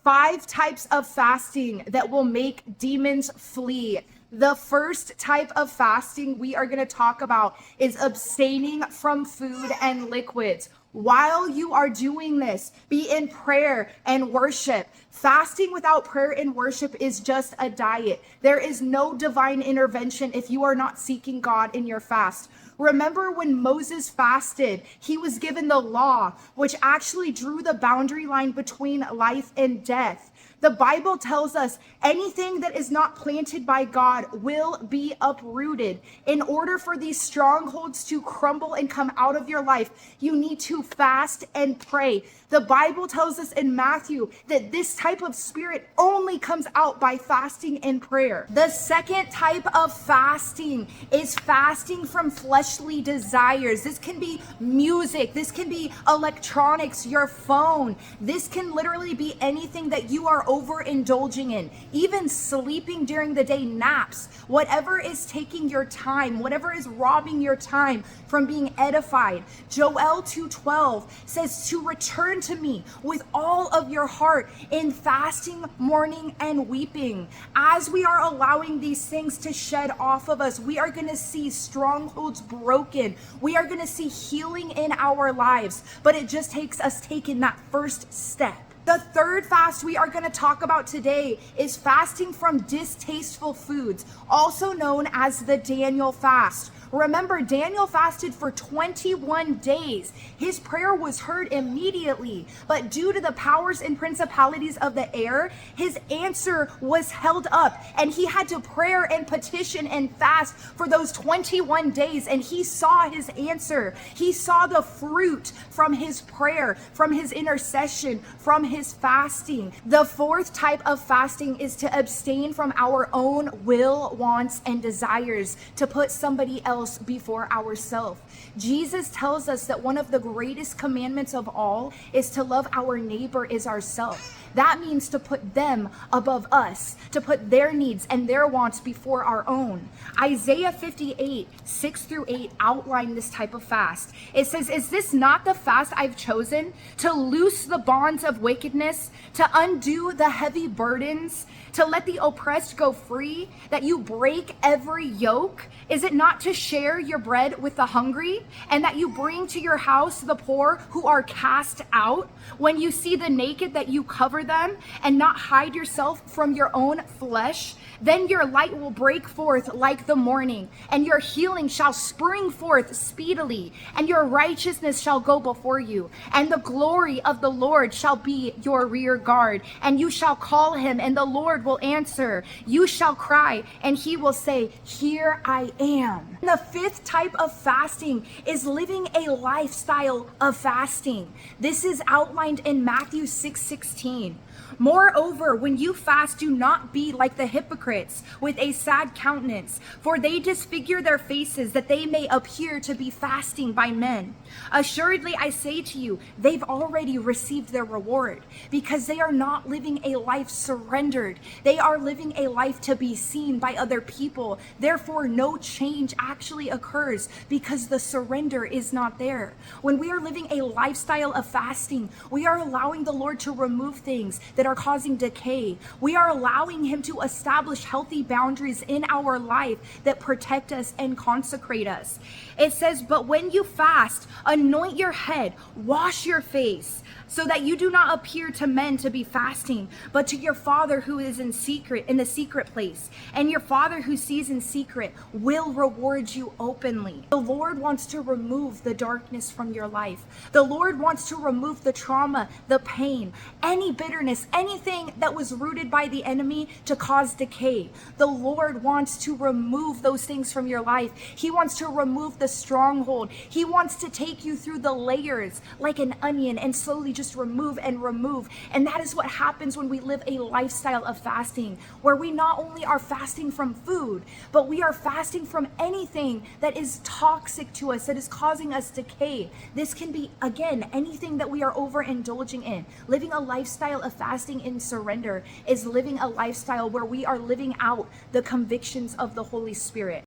5 types of fasting that will make demons flee. The first type of fasting we are going to talk about is abstaining from food and liquids. While you are doing this, be in prayer and worship. Fasting without prayer and worship is just a diet. There is no divine intervention if you are not seeking God in your fast. Remember when Moses fasted, he was given the law, which actually drew the boundary line between life and death. The Bible tells us anything that is not planted by God will be uprooted. In order for these strongholds to crumble and come out of your life, you need to fast and pray. The Bible tells us in Matthew that this type of spirit only comes out by fasting and prayer. The second type of fasting is fasting from fleshly desires. This can be music, this can be electronics, your phone. This can literally be anything that you are overindulging in, even sleeping during the day, naps, whatever is taking your time, whatever is robbing your time from being edified. Joel 2:12 says to return to me with all of your heart in fasting, mourning, and weeping. As we are allowing these things to shed off of us, we are going to see strongholds broken. We are going to see healing in our lives, but it just takes us taking that first step. The third fast we are going to talk about today is fasting from distasteful foods, also known as the Daniel fast. Remember, Daniel fasted for 21 days. His prayer was heard immediately, but due to the powers and principalities of the air, his answer was held up, and he had to prayer and petition and fast for those 21 days, and he saw his answer. He saw the fruit from his prayer, from his intercession, from his fasting. The fourth type of fasting is to abstain from our own will, wants, and desires, to put somebody else before ourselves. Jesus tells us that one of the greatest commandments of all is to love our neighbor as ourselves. That means to put them above us, to put their needs and their wants before our own. Isaiah 58:6-8 outline this type of fast. It says, "Is this not the fast I've chosen? To loose the bonds of wickedness, to undo the heavy burdens, to let the oppressed go free, that you break every yoke? Is it not to share your bread with the hungry, and that you bring to your house the poor who are cast out? When you see the naked, that you cover them, and not hide yourself from your own flesh? Then your light will break forth like the morning, and your healing shall spring forth speedily, and your righteousness shall go before you, and the glory of the Lord shall be your rear guard. And you shall call him, and the Lord will answer. You shall cry, and he will say, here I am." The fifth type of fasting is living a lifestyle of fasting. This is outlined in Matthew 6:16. "Moreover, when you fast, do not be like the hypocrites with a sad countenance, for they disfigure their faces that they may appear to be fasting by men. Assuredly, I say to you, they've already received their reward, because they are not living a life surrendered. They are living a life to be seen by other people. Therefore, no change actually occurs because the surrender is not there." When we are living a lifestyle of fasting, we are allowing the Lord to remove things that are causing decay. We are allowing him to establish healthy boundaries in our life that protect us and consecrate us. It says, "But when you fast, anoint your head, wash your face, so that you do not appear to men to be fasting, but to your Father who is in secret, in the secret place. And your Father who sees in secret will reward you openly." The Lord wants to remove the darkness from your life. The Lord wants to remove the trauma, the pain, any bitterness, anything that was rooted by the enemy to cause decay. The Lord wants to remove those things from your life. He wants to remove the stronghold. He wants to take you through the layers like an onion and slowly just remove and remove. And that is what happens when we live a lifestyle of fasting, where we not only are fasting from food, but we are fasting from anything that is toxic to us, that is causing us decay. This can be, again, anything that we are overindulging in. Living a lifestyle of fasting in surrender is living a lifestyle where we are living out the convictions of the Holy Spirit.